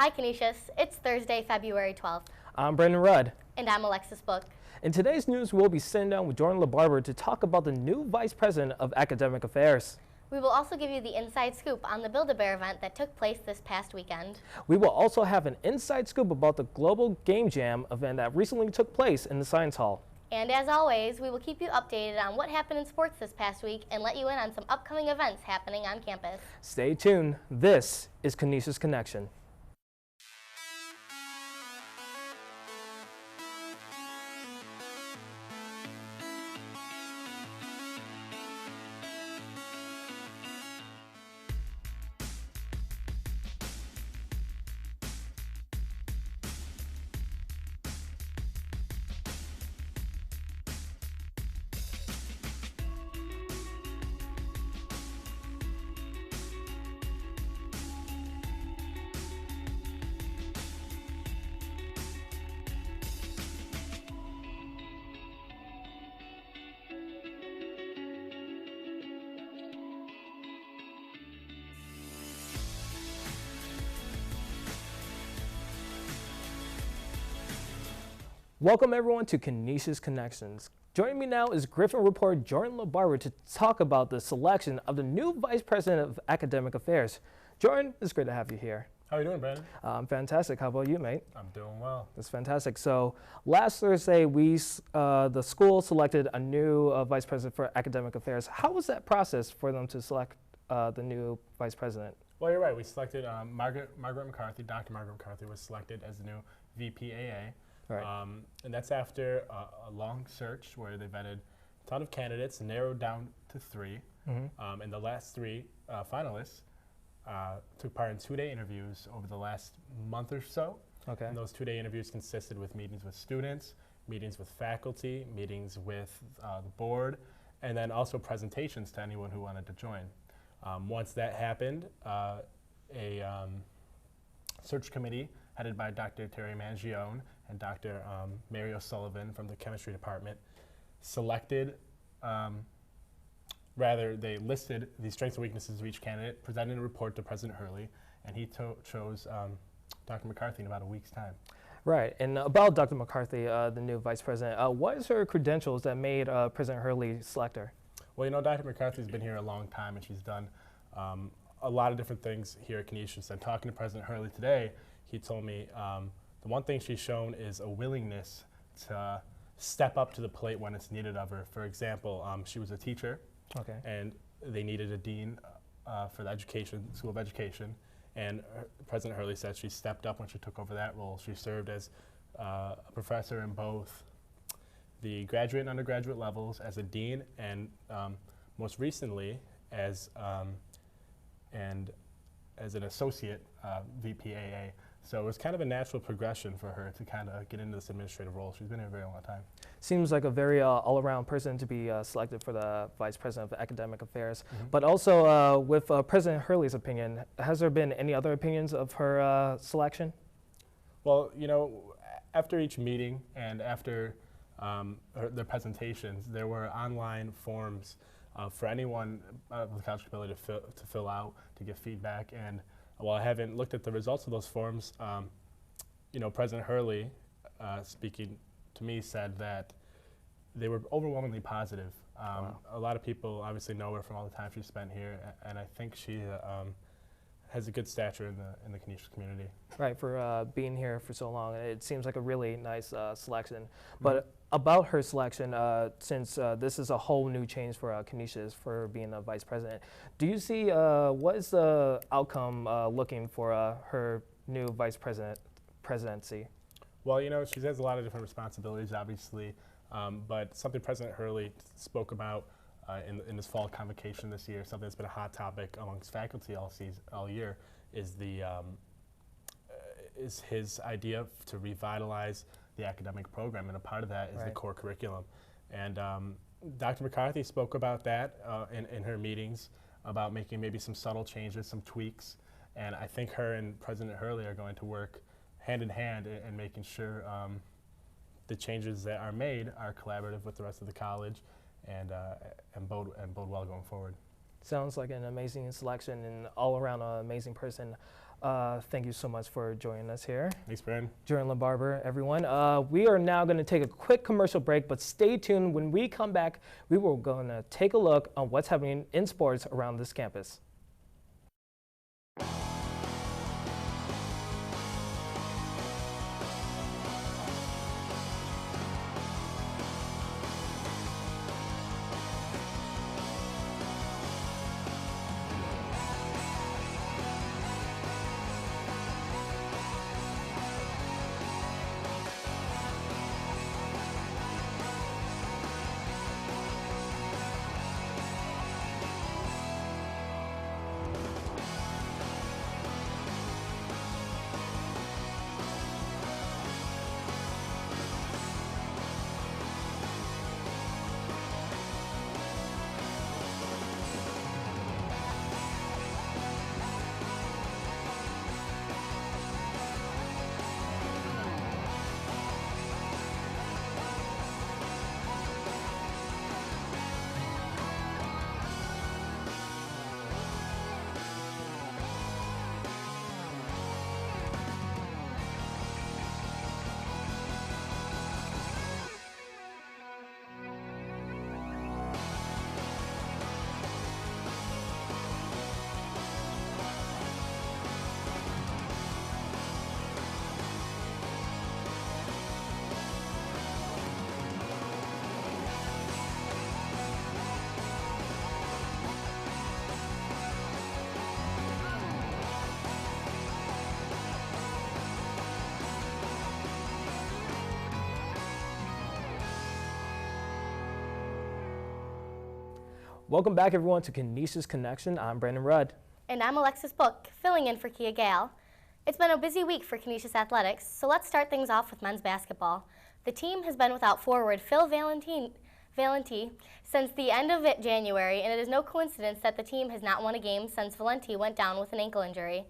Hi Canisius, it's Thursday, February 12th. I'm Brendan Rudd. And I'm Alexis Book. In today's news, we'll be sitting down with Jordan LaBarber to talk about the new Vice President of Academic Affairs. We will also give you the inside scoop on the Build-A-Bear event that took place this past weekend. We will also have an inside scoop about the Global Game Jam event that recently took place in the Science Hall. And as always, we will keep you updated on what happened in sports this past week and let you in on some upcoming events happening on campus. Stay tuned. This is Canisius Connection. Welcome everyone to Canisius Connections. Joining me now is Griffin reporter Jordan LaBarber to talk about the selection of the new Vice President of Academic Affairs. Jordan, it's great to have you here. How are you doing, Brandon? I'm fantastic. How about you, mate? I'm doing well. That's fantastic. So last Thursday, the school selected a new Vice President for Academic Affairs. How was that process for them to select the new Vice President? Well, you're right. We selected Margaret McCarthy. Dr. Margaret McCarthy was selected as the new VPAA. Right. And that's after a long search where they vetted a ton of candidates, narrowed down to 3. Mm-hmm. And the last 3 finalists took part in 2-day interviews over the last month or so. Okay. And those 2-day interviews consisted with meetings with students, meetings with faculty, meetings with the board, and then also presentations to anyone who wanted to join. Once that happened, a search committee headed by Dr. Terry Mangione and Dr. Mary O'Sullivan from the chemistry department selected, they listed the strengths and weaknesses of each candidate, presented a report to President Hurley, and he chose Dr. McCarthy in about a week's time. Right, and about Dr. McCarthy, the new Vice President, what is her credentials that made President Hurley select her? Well, you know, Dr. McCarthy's been here a long time, and she's done a lot of different things here at Canisius. And talking to President Hurley today, he told me the one thing she's shown is a willingness to step up to the plate when it's needed of her. For example, she was a teacher, okay, and they needed a dean for the School of Education, and President Hurley said she stepped up when she took over that role. She served as a professor in both the graduate and undergraduate levels as a dean, and most recently as an associate VPAA. So it was kind of a natural progression for her to kind of get into this administrative role. She's been here a very long time. Seems like a very all-around person to be selected for the Vice President of Academic Affairs. Mm-hmm. But also with President Hurley's opinion, has there been any other opinions of her selection? Well, you know, after each meeting and after their presentations, there were online forms for anyone with the college ability to fill out, to give feedback. And while I haven't looked at the results of those forms, you know, President Hurley, speaking to me, said that they were overwhelmingly positive. Wow. A lot of people obviously know her from all the time she spent here, and I think she has a good stature in the Canisius community. Right, for being here for so long, it seems like a really nice selection. Mm-hmm. But about her selection, since this is a whole new change for Canisius for being a vice president, do you see what is the outcome looking for her new vice presidency? Well, you know, she has a lot of different responsibilities, obviously, but something President Hurley spoke about in this fall convocation this year, something that's been a hot topic amongst faculty all year, is is his idea to revitalize the academic program, and a part of that is the core curriculum. And Dr. McCarthy spoke about that in her meetings, about making maybe some subtle changes, some tweaks, and I think her and President Hurley are going to work hand in hand in making sure the changes that are made are collaborative with the rest of the college and bode well going forward. Sounds like an amazing selection and all around an amazing person. Thank you so much for joining us here. Thanks, Brandon. Jordan LaBarber, everyone. We are now going to take a quick commercial break, but stay tuned. When we come back, we will going to take a look on what's happening in sports around this campus. Welcome back, everyone, to Canisius Connection. I'm Brandon Rudd. And I'm Alexis Book, filling in for Kia Gale. It's been a busy week for Canisius Athletics, so let's start things off with men's basketball. The team has been without forward Phil Valenti since the end of January, and it is no coincidence that the team has not won a game since Valenti went down with an ankle injury.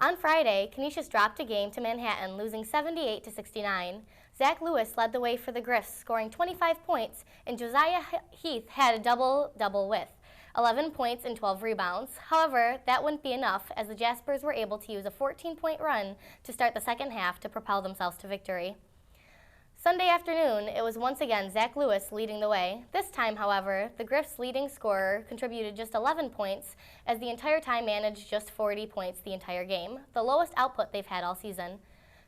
On Friday, Canisius dropped a game to Manhattan, losing 78-69. Zach Lewis led the way for the Griffs, scoring 25 points, and Josiah Heath had a double-double with 11 points and 12 rebounds. However, that wouldn't be enough, as the Jaspers were able to use a 14-point run to start the second half to propel themselves to victory. Sunday afternoon, it was once again Zach Lewis leading the way. This time, however, the Griffs' leading scorer contributed just 11 points, as the entire time managed just 40 points the entire game, the lowest output they've had all season.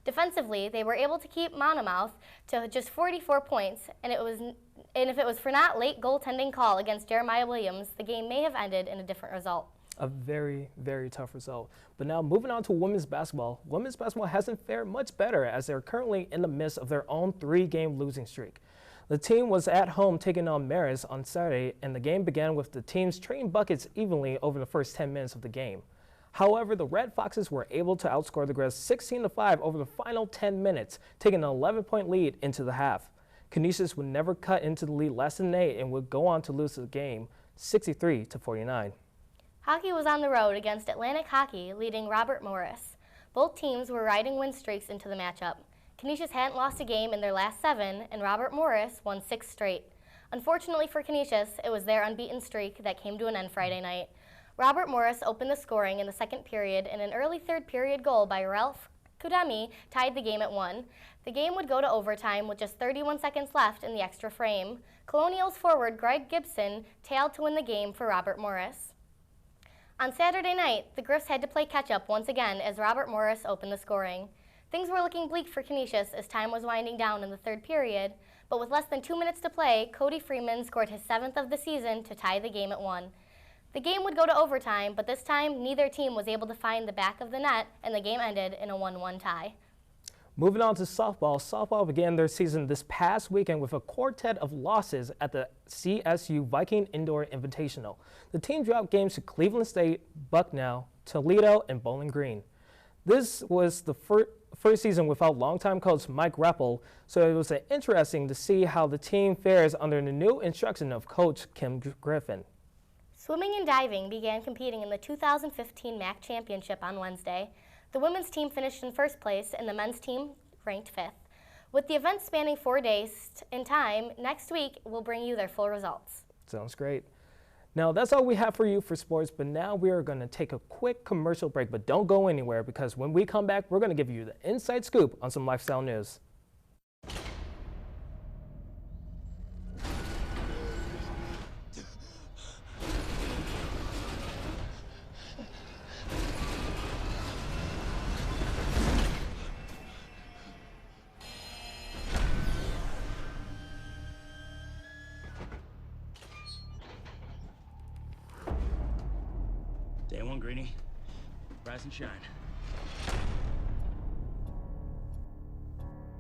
Defensively, they were able to keep Monmouth to just 44 points, and if it was for not late goaltending call against Jeremiah Williams, the game may have ended in a different result. A very, very tough result. But now moving on to women's basketball. Women's basketball hasn't fared much better, as they're currently in the midst of their own 3-game losing streak. The team was at home taking on Marist on Saturday, and the game began with the teams trading buckets evenly over the first 10 minutes of the game. However, the Red Foxes were able to outscore the Griffs 16-5 over the final 10 minutes, taking an 11-point lead into the half. Canisius would never cut into the lead less than 8 and would go on to lose the game 63-49. Hockey was on the road against Atlantic Hockey, leading Robert Morris. Both teams were riding win streaks into the matchup. Canisius hadn't lost a game in their last 7, and Robert Morris won 6 straight. Unfortunately for Canisius, it was their unbeaten streak that came to an end Friday night. Robert Morris opened the scoring in the second period, and an early third period goal by Ralph Kudemi tied the game at 1. The game would go to overtime with just 31 seconds left in the extra frame. Colonials forward Greg Gibson tailed to win the game for Robert Morris. On Saturday night, the Griffs had to play catch-up once again as Robert Morris opened the scoring. Things were looking bleak for Canisius as time was winding down in the third period, but with less than 2 minutes to play, Cody Freeman scored his 7th of the season to tie the game at 1. The game would go to overtime, but this time neither team was able to find the back of the net, and the game ended in a 1-1 tie. Moving on to softball. Softball began their season this past weekend with a quartet of losses at the CSU Viking Indoor Invitational. The team dropped games to Cleveland State, Bucknell, Toledo, and Bowling Green. This was the first season without longtime coach Mike Reppel, so it was interesting to see how the team fares under the new instruction of Coach Kim Griffin. Swimming and diving began competing in the 2015 MAC Championship on Wednesday. The women's team finished in first place and the men's team ranked 5th. With the event spanning 4 days in time, next week we'll bring you their full results. Sounds great. Now, that's all we have for you for sports, but now we are going to take a quick commercial break, but don't go anywhere because when we come back, we're going to give you the inside scoop on some lifestyle news. Day one, Greenie. Rise and shine.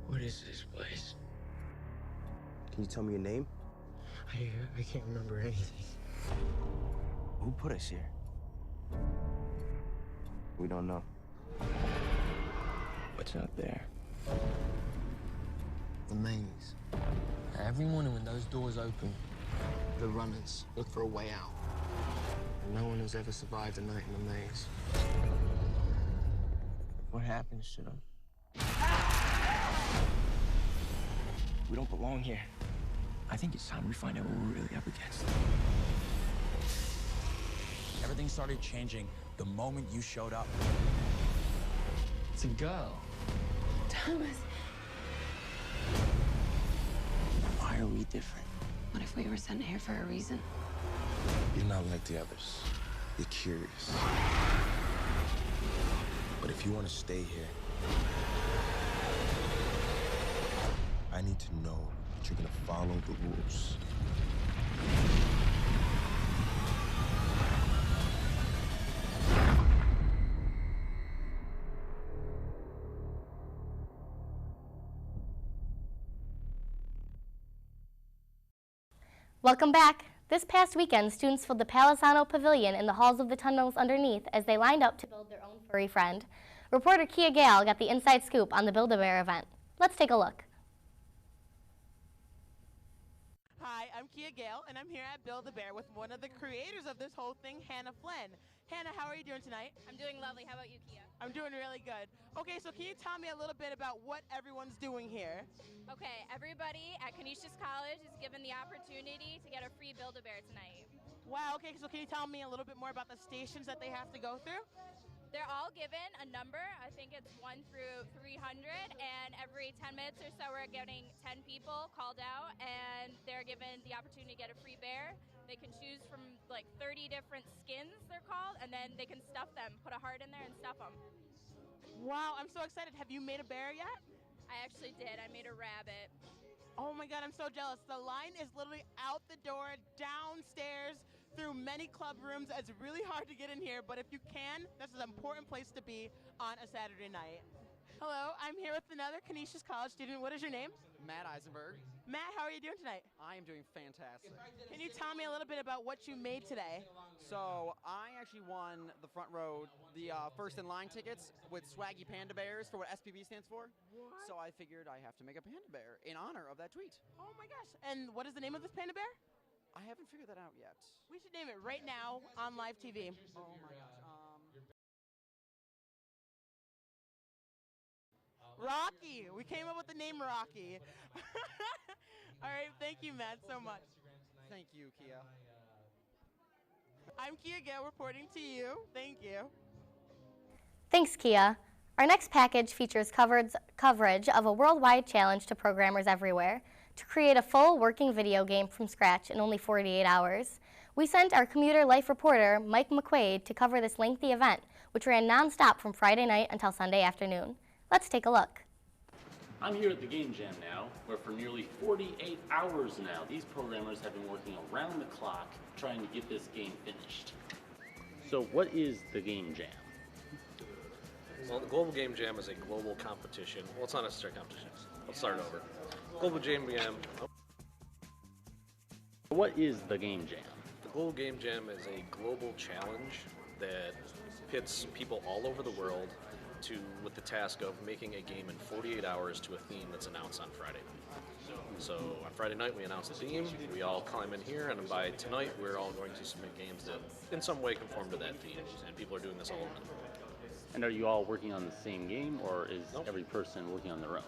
What is this place? Can you tell me your name? I can't remember anything. Who put us here? We don't know. What's out there? The maze. Every morning when those doors open, the runners look for a way out. And no one has ever survived a night in the maze. What happens to them? We don't belong here. I think it's time we find out what we're really up against. Everything started changing the moment you showed up. It's a girl. Thomas, Why are we different? what if we were sent here for a reason? You're not like the others. You're curious. But if you want to stay here, I need to know that you're going to follow the rules. Welcome back. This past weekend, students filled the Palisano Pavilion in the halls of the tunnels underneath as they lined up to build their own furry friend. Reporter Kia Gale got the inside scoop on the Build-A-Bear event. Let's take a look. Hi, I'm Kia Gale, and I'm here at Build-A-Bear with one of the creators of this whole thing, Hannah Flynn. Hannah, how are you doing tonight? I'm doing lovely. How about you, Kia? I'm doing really good. Okay, so can you tell me a little bit about what everyone's doing here? Okay, everybody at Canisius College is given the opportunity to get a free Build-A-Bear tonight. Wow, okay, so can you tell me a little bit more about the stations that they have to go through? They're all given a number. I think it's 1 through 300, and every 10 minutes or so we're getting 10 people called out, and they're given the opportunity to get a free bear. They can choose from like 30 different skins, they're called, and then they can stuff them, put a heart in there and stuff them. Wow, I'm so excited. Have you made a bear yet? I actually did. I made a rabbit. Oh my God, I'm so jealous. The line is literally out the door, downstairs, through many club rooms. It's really hard to get in here, but if you can, this is an important place to be on a Saturday night. Hello, I'm here with another Canisius College student. What is your name? Matt Eisenberg. Matt, how are you doing tonight? I am doing fantastic. Can you tell me a little bit about what you made today? So I actually won the front row, the first in line tickets with swaggy panda bears for what SPB stands for. What? So I figured I have to make a panda bear in honor of that tweet. Oh my gosh. And what is the name of this panda bear? I haven't figured that out yet. We should name it right now on live TV. Oh my gosh. Rocky. We came up with the name Rocky. All right. Thank you, Matt, so much. Thank you, Kia. I'm Kia Gale reporting to you. Thank you. Thanks, Kia. Our next package features coverage of a worldwide challenge to programmers everywhere to create a full working video game from scratch in only 48 hours. We sent our commuter life reporter, Mike McQuaid, to cover this lengthy event, which ran nonstop from Friday night until Sunday afternoon. Let's take a look. I'm here at the Game Jam now, where for nearly 48 hours now, these programmers have been working around the clock trying to get this game finished. So what is the Game Jam? Well, the Global Game Jam is a global competition. Well, it's not necessarily a competition. Let's start over. Global Game Jam. What is the Game Jam? The Global Game Jam is a global challenge that pits people all over the world with the task of making a game in 48 hours to a theme that's announced on Friday night. So on Friday night we announce the theme, we all climb in here, and by tonight we're all going to submit games that in some way conform to that theme, and people are doing this all over. And are you all working on the same game, or is Nope. every person working on their own?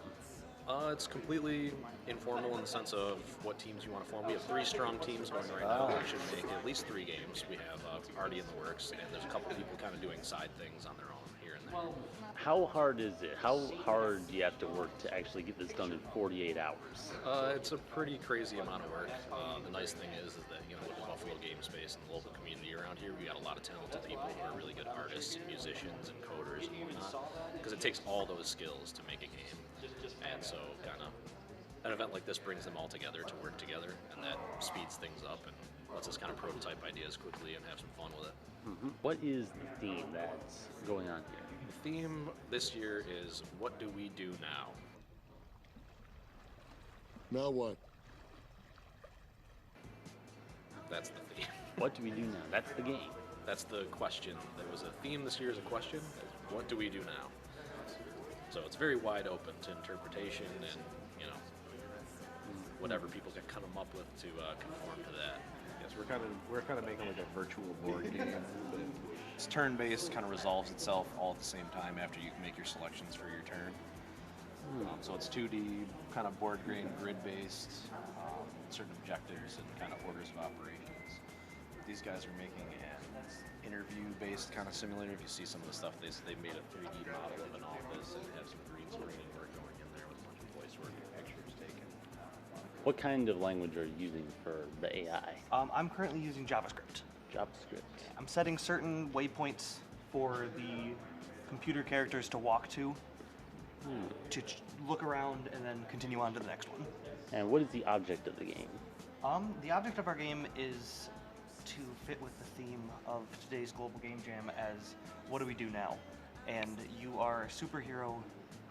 It's completely informal in the sense of what teams you want to form. We have 3 strong teams going right now. We should make at least 3 games. We have already in the works, and there's a couple people kind of doing side things on their own here and there. How hard is it? How hard do you have to work to actually get this done in 48 hours? It's a pretty crazy amount of work. The nice thing is that, you know, with the Buffalo game space and the local community around here, we got a lot of talented people who are really good artists and musicians and coders and whatnot, because it takes all those skills to make a game. And so kind of an event like this brings them all together to work together, and that speeds things up and lets us kind of prototype ideas quickly and have some fun with it. Mm-hmm. What is the theme that's going on here? The theme this year is, what do we do now? Now what? That's the theme. What do we do now? That's the game. That's the question. There was a theme this year is a question. What do we do now? So it's very wide open to interpretation and, you know, whatever people can come up with to conform to that. Yes, we're kind of making like a virtual board game. It's turn-based, kind of resolves itself all at the same time after you make your selections for your turn. So it's 2D, kind of board game, grid-based, certain objectives and kind of orders of operations. These guys are making an interview-based kind of simulator. If you see some of the stuff, they made a 3D model of an office and have some green screening work going in there with a bunch of voice work and pictures taken. What kind of language are you using for the AI? I'm currently using JavaScript. JavaScript. I'm setting certain waypoints for the computer characters to walk to look around and then continue on to the next one. And what is the object of the game? The object of our game is to fit with the theme of today's Global Game Jam as what do we do now? And you are a superhero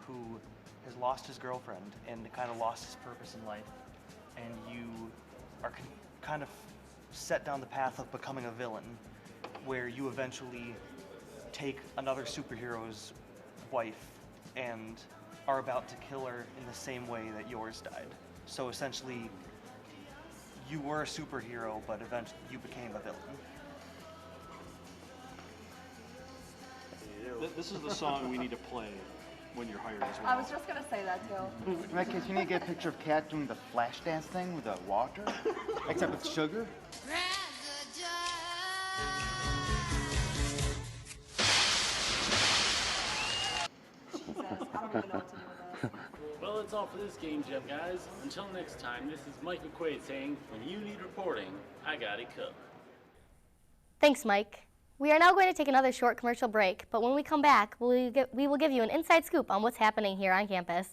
who has lost his girlfriend and kind of lost his purpose in life, and you are kind of set down the path of becoming a villain, where you eventually take another superhero's wife and are about to kill her in the same way that yours died. So essentially, you were a superhero, but eventually you became a villain. This is the song we need to play when you're hired as well. I was just gonna say that too. In that case, you need to get a picture of Kat doing the flash dance thing with the water, except with sugar. Jesus, I don't even know what to do with this. Well, that's all for this game jam, guys. Until next time, this is Mike McQuaid saying, when you need reporting, I got it covered. Thanks, Mike. We are now going to take another short commercial break, but when we come back, we will give you an inside scoop on what's happening here on campus.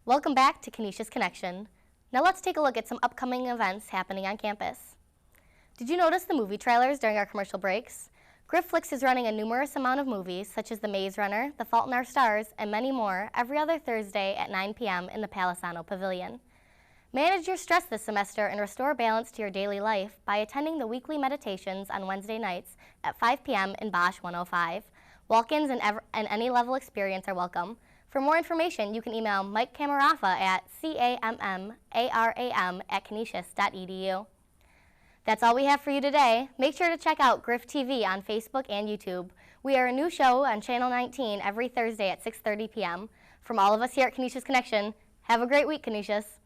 Welcome back to Canisius Connection. Now let's take a look at some upcoming events happening on campus. Did you notice the movie trailers during our commercial breaks? Grifflix is running a numerous amount of movies such as The Maze Runner, The Fault in Our Stars, and many more every other Thursday at 9 p.m. in the Palisano Pavilion. Manage your stress this semester and restore balance to your daily life by attending the weekly meditations on Wednesday nights at 5 p.m. in Bosch 105. Walk-ins and any level experience are welcome. For more information, you can email Mike Camarafa at cammararam@canisius.edu. That's all we have for you today. Make sure to check out Griff TV on Facebook and YouTube. We are a new show on Channel 19 every Thursday at 6:30 p.m. From all of us here at Canisius Connection, have a great week, Canisius.